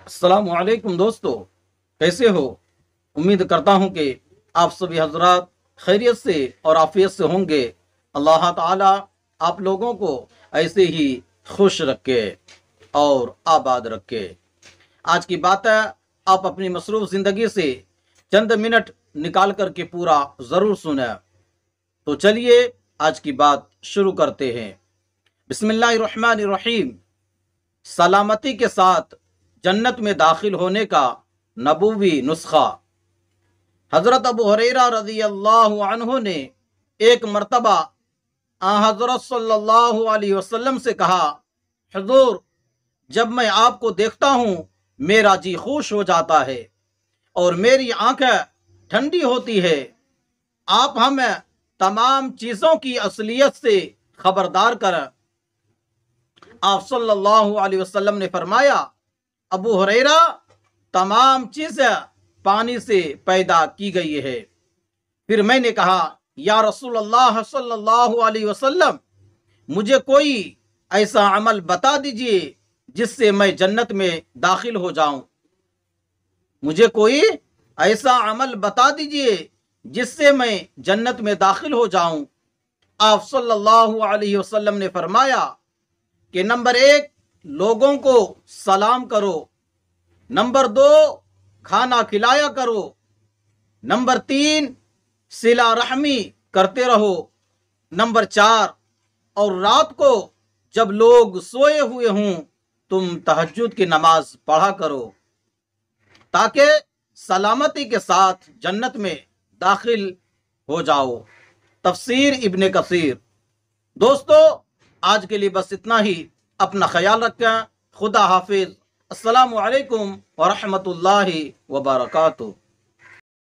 अस्सलाम वालेकुम दोस्तों, कैसे हो। उम्मीद करता हूँ कि आप सभी हजरात खैरियत से और आफियत से होंगे। अल्लाह ताला आप लोगों को ऐसे ही खुश रखे और आबाद रखे। आज की बात है, आप अपनी मसरूफ ज़िंदगी से चंद मिनट निकाल कर के पूरा ज़रूर सुने। तो चलिए आज की बात शुरू करते हैं। बिस्मिल्लाहिर्रहमानिर्रहीम। सलामती के साथ जन्नत में दाखिल होने का नबूवी नुस्खा। हज़रत अबू हुरैरा रज़ी अल्लाहु अन्हु ने एक मर्तबा हज़रत सल्लल्लाहु अलैहि वसल्लम से कहा, हुज़ूर, जब मैं आपको देखता हूँ मेरा जी खुश हो जाता है और मेरी आंखें ठंडी होती है। आप हमें तमाम चीज़ों की असलियत से खबरदार करें। आप सल्लल्लाहु अलैहि वसल्लम ने फरमाया, अबू हुरैरा, तमाम चीज़ें पानी से पैदा की गई है। फिर मैंने कहा, या रसूल अल्लाह सल्लल्लाहु अलैहि वसल्लम, मुझे कोई ऐसा अमल बता दीजिए जिससे मैं जन्नत में दाखिल हो जाऊं। मुझे कोई ऐसा अमल बता दीजिए जिससे मैं जन्नत में दाखिल हो जाऊं। आप सल्लल्लाहु अलैहि वसल्लम ने फरमाया कि नंबर 1, लोगों को सलाम करो। नंबर 2, खाना खिलाया करो। नंबर 3, सिला रहमी करते रहो। नंबर 4, और रात को जब लोग सोए हुए हों तुम तहज्जुद की नमाज पढ़ा करो ताकि सलामती के साथ जन्नत में दाखिल हो जाओ। तफसीर इब्ने कसीर। दोस्तों, आज के लिए बस इतना ही। अपना ख्याल रखें। खुदा हाफिज। अस्सलामु अलैकुम व रहमतुल्लाहि व बरकातुहू।